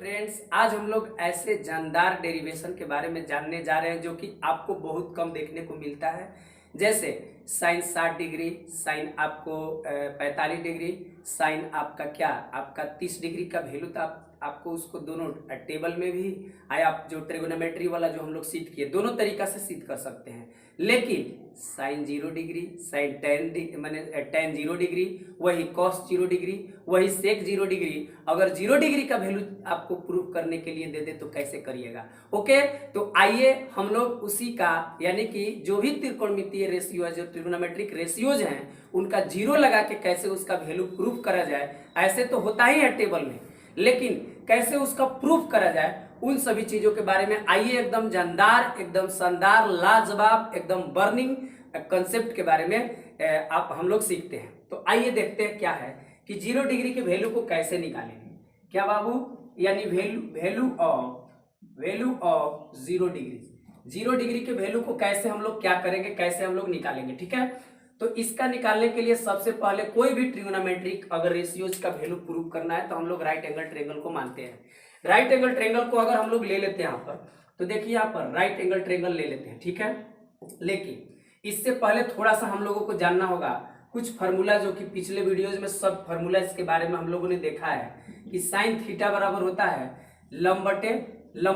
Friends, आज हम लोग ऐसे जानदार डेरिवेशन के बारे में जानने जा रहे हैं जो कि आपको बहुत कम देखने को मिलता है। जैसे साइन 60 डिग्री, साइन आपको 45 डिग्री, साइन आपका क्या आपका 30 डिग्री का वैल्यू था। आपको उसको दोनों टेबल में भी आया, आप जो ट्रिगोनोमेट्री वाला जो हम लोग सीख किए दोनों तरीका से सीख कर सकते हैं। लेकिन sine 0 degree, sine tan 0 degree, वही कॉस 0 डिग्री, वही सेक 0 डिग्री, अगर 0 डिग्री का वैल्यू आपको प्रूव करने के लिए दे दे तो कैसे करिएगा। ओके, तो आइए हम लोग उसी का यानी कि जो भी त्रिकोणमितीय रेशियो है, जो ट्रिगोनोमेट्रिक रेशियोज हैं, उनका जीरो लगा के कैसे उसका वैल्यू प्रूव करा जाए। ऐसे तो होता ही है टेबल में, लेकिन कैसे उसका प्रूफ करा जाए, उन सभी चीजों के बारे में आइए एकदम जानदार, एकदम शानदार, लाजवाब, एकदम बर्निंग कंसेप्ट के बारे में आप हम लोग सीखते हैं। तो आइए देखते हैं क्या है कि 0 डिग्री के वैल्यू को कैसे निकालेंगे। क्या बाबू, यानी वैल्यू ऑफ 0 डिग्री, 0 डिग्री के वैल्यू को कैसे हम लोग क्या करेंगे, कैसे हम लोग निकालेंगे। ठीक है, तो इसका निकालने के लिए सबसे पहले कोई भी ट्रिगोनोमेट्रिक अगर रेशियोज का वैल्यू प्रूव करना है तो हम लोग राइट एंगल ट्रायंगल को मानते हैं। राइट एंगल ट्रायंगल को अगर हम लोग ले लेते हैं यहाँ पर, तो देखिए यहाँ पर राइट एंगल ट्रायंगल ले लेते हैं। ठीक है, लेकिन इससे पहले थोड़ा सा हम लोगों को जानना होगा कुछ फार्मूला, जो कि पिछले वीडियोज में सब फार्मूला इसके बारे में हम लोगों ने देखा है कि साइन थीटा बराबर होता है लंब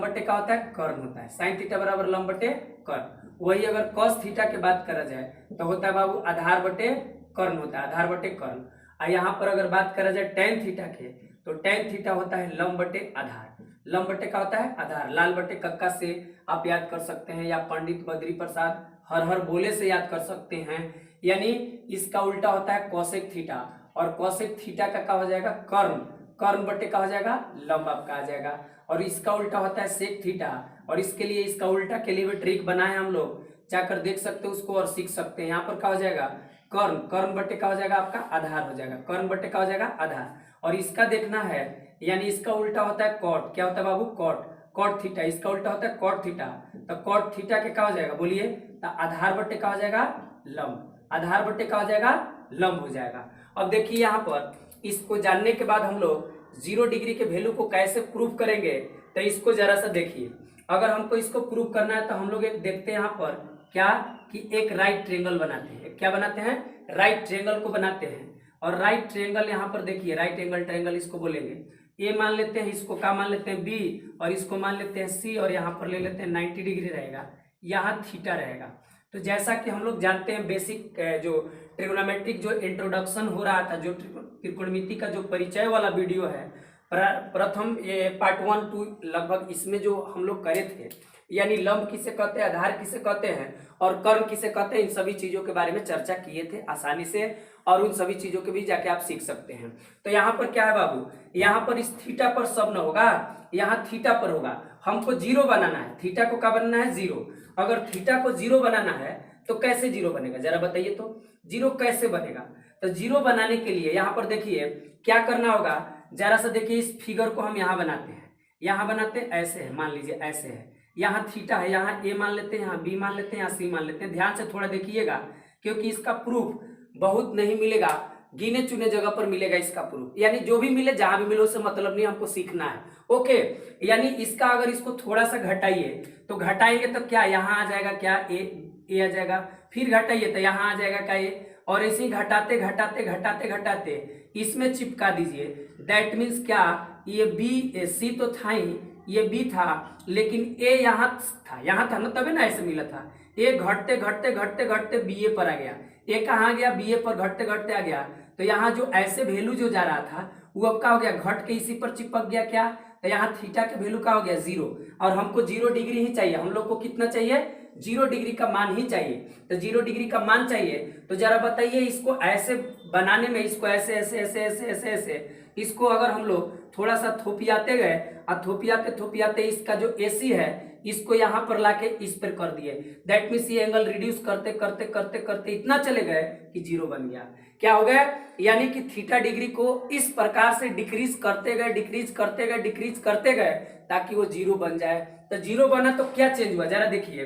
बटे का होता है कर्ण होता है। साइन थीटा बराबर लंब बटे कर्ण। वही अगर कॉस थीटा की बात करा जाए तो होता है बाबू आधार बटे कर्ण होता है, आधार बटे कर्ण। और यहाँ पर अगर बात करा जाए टेन थीटा के, तो टेन थीटा होता है लंब बटे आधार। लंब बटे का होता है आधार, लाल बटे कक्का से आप याद कर सकते हैं, या पंडित बद्री प्रसाद हर हर बोले से याद कर सकते हैं। यानी इसका उल्टा होता है कोसेक थीटा, और कोसेक थीटा का क्या हो जाएगा कर्ण, कर्ण बटे का हो जाएगा लंब आपका आ जाएगा। और इसका उल्टा होता है सेक थीटा, और इसके लिए इसका उल्टा के लिए भी ट्रिक बनाए हम लोग, जाकर देख सकते हैं उसको और सीख सकते हैं। यहाँ पर क्या हो जाएगा कर्ण, कर्ण बटे का हो जाएगा आपका आधार हो जाएगा, कर्ण बटे का हो जाएगा आधार। और इसका देखना है, यानी इसका उल्टा होता है कॉट, क्या होता है बाबू कॉट, कॉट थीटा, इसका उल्टा होता है कॉट थीटा। तो कॉट थीटा के क्या हो जाएगा बोलिए, तो आधार बटे का हो जाएगा लंब, आधार बटे का हो जाएगा लंब हो जाएगा। अब देखिए यहाँ पर इसको जानने के बाद हम लोग 0 डिग्री के वैल्यू को कैसे प्रूफ करेंगे, तो इसको जरा सा देखिए। अगर हमको इसको प्रूव करना है तो हम लोग एक देखते हैं यहाँ पर क्या कि एक राइट ट्रायंगल बनाते हैं। क्या बनाते हैं, राइट ट्रायंगल को बनाते हैं। और राइट ट्रायंगल यहाँ पर देखिए, राइट एंगल ट्रायंगल इसको बोलेंगे। ए मान लेते हैं, इसको क्या मान लेते हैं बी, और इसको मान लेते हैं सी, और यहाँ पर ले लेते हैं 90 डिग्री रहेगा, यहाँ थीटा रहेगा। तो जैसा कि हम लोग जानते हैं बेसिक जो ट्रिगोनोमेट्रिक जो इंट्रोडक्शन हो रहा था, जो त्रिकोणमिति का जो परिचय वाला वीडियो है, प्रथम ये पार्ट 1 2 लगभग इसमें जो हम लोग करे थे, यानी लंब किसे कहते हैं, आधार किसे कहते हैं, और कर्ण किसे कहते हैं, इन सभी चीजों के बारे में चर्चा किए थे आसानी से, और उन सभी चीजों के भी जाके आप सीख सकते हैं। तो यहाँ पर क्या है बाबू, यहाँ पर इस थीटा पर सब न होगा, यहाँ थीटा पर होगा। हमको 0 बनाना है, थीटा को क्या बनाना है 0। अगर थीटा को 0 बनाना है तो कैसे 0 बनेगा, जरा बताइए तो 0 कैसे बनेगा। तो 0 बनाने के लिए यहाँ पर देखिए क्या करना होगा, जरा सा देखिए इस फिगर को हम यहाँ बनाते हैं, यहाँ बनाते हैं ऐसे है, मान लीजिए ऐसे है, यहाँ थीटा है, यहाँ ए मान लेते हैं, यहाँ बी मान लेते हैं, यहाँ सी मान लेते हैं। ध्यान से थोड़ा देखिएगा, क्योंकि इसका प्रूफ बहुत नहीं मिलेगा, गिने चुने जगह पर मिलेगा इसका प्रूफ। यानी जो भी मिले, जहां भी मिले, उससे मतलब नहीं, हमको सीखना है। ओके, यानी इसका अगर इसको थोड़ा सा घटाइए तो घटाएंगे तो क्या यहाँ आ जाएगा, क्या ए आ जाएगा, फिर घटाइए तो यहाँ आ जाएगा क्या ए, और ऐसे ही घटाते घटाते घटाते घटाते इसमें चिपका दीजिए। दैट मीन्स क्या, ये बी सी तो था ही, ये बी था, लेकिन ए यहाँ था ना, तभी ना ऐसे मिला था। ए घटते घटते घटते घटते बी ए पर आ गया, ए कहाँ गया बी ए पर घटते घटते आ गया। तो यहाँ जो ऐसे वैल्यू जो जा रहा था वो अब क्या हो गया, घट के इसी पर चिपक गया। क्या, तो यहाँ थीटा के वैल्यू क्या हो गया 0, और हमको 0 डिग्री ही चाहिए। हम लोग को कितना चाहिए, 0 डिग्री का मान ही चाहिए। तो 0 डिग्री का मान चाहिए, तो जरा बताइए इसको ऐसे बनाने में, इसको ऐसे ऐसे ऐसे ऐसे ऐसे ऐसे इसको अगर हम लोग थोड़ा सा थोपियाते गए, और थोपियाते इसका जो AC है इसको यहाँ पर लाके इस पर कर दिए। दैट मीन्स ये एंगल रिड्यूस करते करते करते करते इतना चले गए कि 0 बन गया। क्या हो गया, यानी कि थीटा डिग्री को इस प्रकार से डिक्रीज करते गए, डिक्रीज करते गए, डिक्रीज करते गए, ताकि वो 0 बन जाए। तो 0 बना तो क्या चेंज हुआ, जरा देखिए।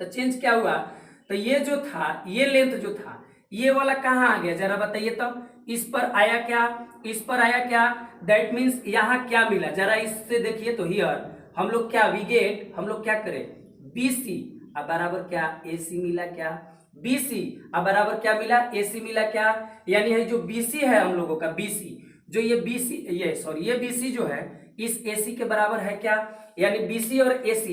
तो चेंज क्या हुआ, तो ये जो था, ये लेंथ जो था, ये वाला कहाँ आ गया, जरा बताइए। तो इस पर आया क्या, इस पर आया क्या, दैट मीन्स यहाँ क्या मिला जरा इससे देखिए। तो हियर हम लोग क्या विगेट, हम लोग क्या करें BC अब बराबर क्या AC मिला क्या, BC अब बराबर क्या मिला AC मिला क्या, यानी है जो BC है हम लोगों का BC, जो ये BC ये BC जो है इस AC के बराबर है क्या, यानी BC और AC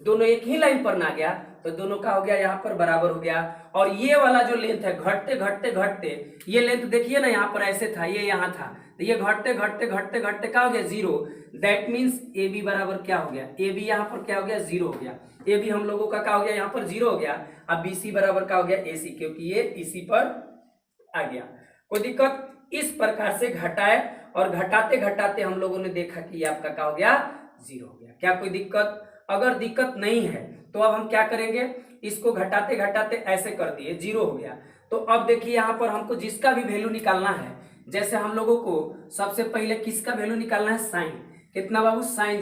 दोनों एक ही लाइन पर ना गया तो दोनों का हो गया यहाँ पर बराबर हो गया। और ये वाला जो लेंथ है घटते घटते घटते, ये लेंथ देखिए ना यहाँ पर ऐसे था, ये यहाँ था, तो ये घटते घटते घटते घटते क्या हो गया 0। दैट मीन्स AB बराबर क्या हो गया, AB यहाँ पर क्या हो गया 0 हो गया, AB हम लोगों का क्या हो गया यहाँ पर 0 हो गया। अब BC बराबर क्या हो गया AC, क्योंकि ये इसी पर आ गया। कोई दिक्कत, इस प्रकार से घटाए और घटाते घटाते हम लोगों ने देखा कि ये आपका क्या हो गया 0 हो गया। क्या कोई दिक्कत? अगर दिक्कत नहीं है तो अब हम क्या करेंगे, इसको घटाते घटाते ऐसे कर दिए 0 हो गया। तो अब देखिए यहाँ पर हमको जिसका भी वैल्यू निकालना है, जैसे हम लोगों को सबसे पहले किसका वैल्यू निकालना है साइन, कितना बाबू साइन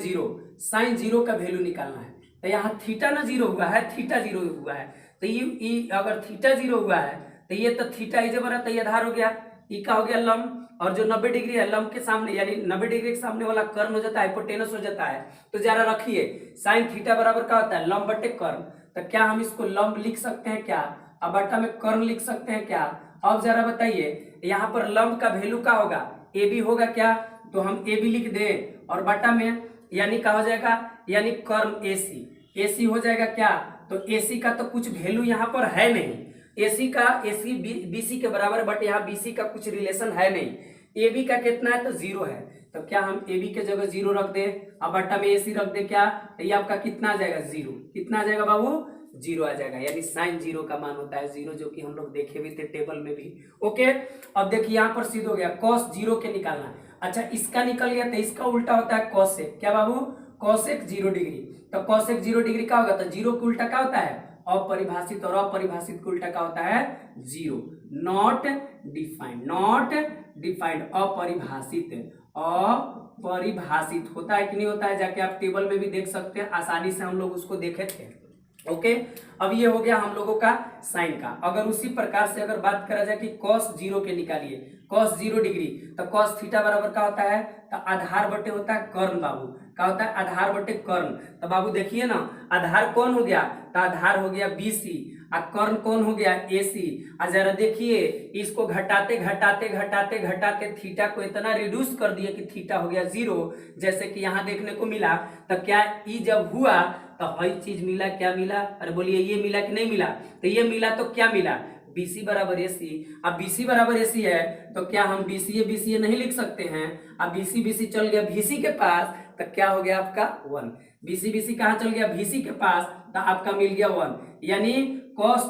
0 का वैल्यू निकालना है। तो यहाँ थीटा ना 0 हुआ है, थीटा 0 हुआ है, तो ये अगर थीटा 0 हुआ है तो ये तो थीटा इजे बना, तो ये आधार हो गया, ई का हो गया लंब, और जो 90 डिग्री है लंब के सामने यानी 90 डिग्री के सामने वाला कर्ण हो जाता है हाइपोटेनस हो जाता है। तो जरा रखिए साइन थीटा बराबर क्या होता है लंब बटे कर्ण, तो क्या हम इसको लंब लिख सकते हैं क्या, अब बटा में कर्ण लिख सकते हैं क्या। अब जरा बताइए यहाँ पर लंब का वैल्यू क्या होगा AB होगा क्या, तो हम AB लिख दें और बटा में यानी क्या हो जाएगा, यानी कर्ण AC हो जाएगा क्या। तो AC का तो कुछ वैल्यू यहाँ पर है नहीं, AC BC के बराबर, बट यहाँ BC का कुछ रिलेशन है नहीं। AB का कितना है तो 0 है, तो क्या हम AB के जगह 0 रख दे, अब बटा में AC रख दे क्या, तो ये आपका कितना आ जाएगा 0, कितना आ जाएगा बाबू 0 आ जाएगा, यानी साइन 0 का मान होता है 0, जो कि हम लोग देखे भी थे टेबल में भी। ओके, अब देखिए यहाँ पर सिद्ध हो गया cos 0 के निकालना है। अच्छा इसका निकल गया तो इसका उल्टा होता है cosec, क्या बाबू cosec 0 डिग्री, तो cosec 0 डिग्री क्या होगा, तो 0 का उल्टा क्या होता है अपरिभाषित, और अपरिभाषित का उल्टा क्या होता है 0, नॉट डिफाइंड अपरिभाषित होता है कि नहीं होता है, जाके आप टेबल में भी देख सकते हैं, आसानी से हम लोग उसको देखे थे। ओके, अब ये हो गया हम लोगों का साइन का। अगर उसी प्रकार से अगर बात करा जाए कि cos 0 के निकालिए, cos 0 डिग्री, तो cos थीटा बराबर क्या होता है, तो आधार बटे होता है कर्ण, बाबू क्या होता है आधार बटे कर्ण। तो बाबू देखिए ना आधार कौन हो गया, तो आधार हो गया BC और कर्ण कौन हो गया AC। और जरा देखिए इसको घटाते घटाते घटाते घटाते थीटा को इतना रिड्यूस कर दिया कि थीटा हो गया 0, जैसे कि यहाँ देखने को मिला। तो क्या ई जब हुआ तो हर चीज मिला, क्या मिला, अरे बोलिए ये मिला कि नहीं मिला, तो ये मिला तो क्या मिला BC बराबर AC। अब BC बराबर AC है तो क्या हम BCA नहीं लिख सकते हैं, अब BC चल गया VC के पास, तो क्या हो गया आपका 1, BC कहाँ चल गया VC के पास, तो आपका मिल गया 1, यानी cos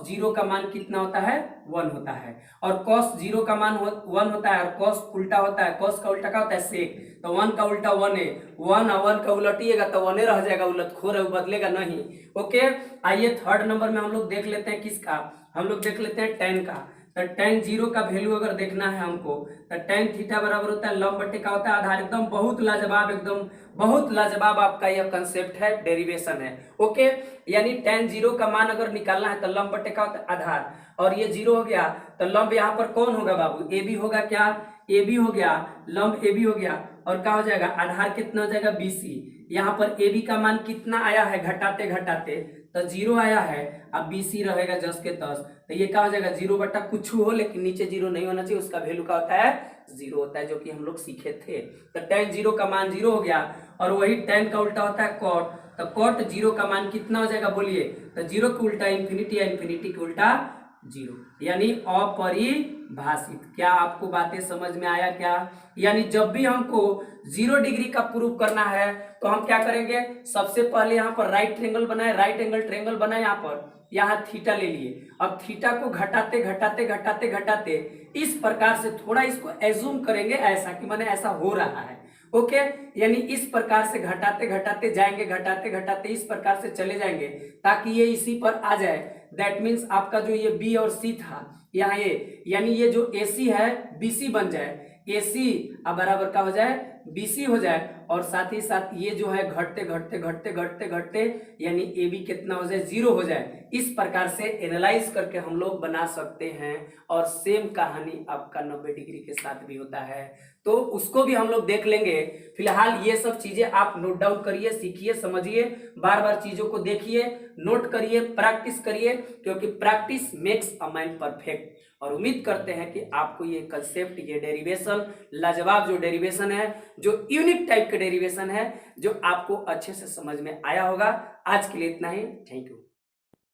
0 का मान कितना होता है 1 होता है, और cos 0 का मान 1 होता है, और cos उल्टा होता है, cos का उल्टा क्या होता है sec, तो 1 का उल्टा 1 है, 1 और 1 का उलटिएगा तो 1 रह जाएगा, उलट खोर है बदलेगा नहीं। ओके, आइए थर्ड नंबर में हम लोग देख लेते हैं किसका, हम लोग देख लेते हैं tan का। तो tan 0 का वैल्यू अगर देखना है हमको, तो tan थीटा बराबर होता है लंब बटे का होता है आधार। एकदम बहुत लाजवाब, एकदम बहुत लाजवाब आपका यह कंसेप्ट है, डेरिवेशन है। ओके, यानी tan 0 का मान अगर निकालना है तो लंब बटे का होता है आधार, और ये 0 हो गया तो लंब यहाँ पर कौन होगा बाबू AB होगा, क्या AB हो गया, लंब AB हो गया, और क्या हो जाएगा आधार कितना हो जाएगा BC। यहाँ पर AB का मान कितना आया है घटाते घटाते तो 0 आया है, अब BC रहेगा 10 के 10, तो ये क्या हो जाएगा 0 बटा कुछ हो, लेकिन नीचे 0 नहीं होना चाहिए, उसका वैल्यू क्या होता है 0 होता है, जो कि हम लोग सीखे थे। तो tan 0 का मान 0 हो गया, और वही tan का उल्टा होता है cot, तो cot 0 का मान कितना हो जाएगा बोलिए, तो 0 का उल्टा इंफिनिटी है, इंफिनिटी का उल्टा 0, यानी अपरिभाषित। क्या आपको बातें समझ में आया क्या, यानी जब भी हमको 0 डिग्री का प्रूफ करना है तो हम क्या करेंगे, सबसे पहले यहाँ पर राइट एंगल बनाए, राइट एंगल ट्रायंगल बनाए, यहाँ थीटा ले लिए। अब थीटा को घटाते घटाते घटाते घटाते इस प्रकार से थोड़ा इसको एज्यूम करेंगे ऐसा कि माने ऐसा हो रहा है। ओके, यानी इस प्रकार से घटाते घटाते जाएंगे, घटाते घटाते इस प्रकार से चले जाएंगे ताकि ये इसी पर आ जाए। दैट मीन्स आपका जो ये B और C था यहाँ ये, यानी ये जो AC है BC बन जाए, AC अब बराबर का हो जाए BC हो जाए, और साथ ही साथ ये जो है घटते घटते घटते घटते घटते यानी AB कितना हो जाए 0 हो जाए। इस प्रकार से एनालाइज करके हम लोग बना सकते हैं, और सेम कहानी आपका 90 डिग्री के साथ भी होता है। तो उसको भी हम लोग देख लेंगे। फिलहाल ये सब चीजें आप नोट डाउन करिए, सीखिए, समझिए, बार बार चीजों को देखिए, नोट करिए, प्रैक्टिस करिए, क्योंकि practice makes a man perfect. और उम्मीद करते हैं कि आपको ये कंसेप्ट, ये डेरिवेशन, लाजवाब जो डेरिवेशन है, जो यूनिक टाइप के डेरिवेशन है, जो आपको अच्छे से समझ में आया होगा। आज के लिए इतना ही। Thank you.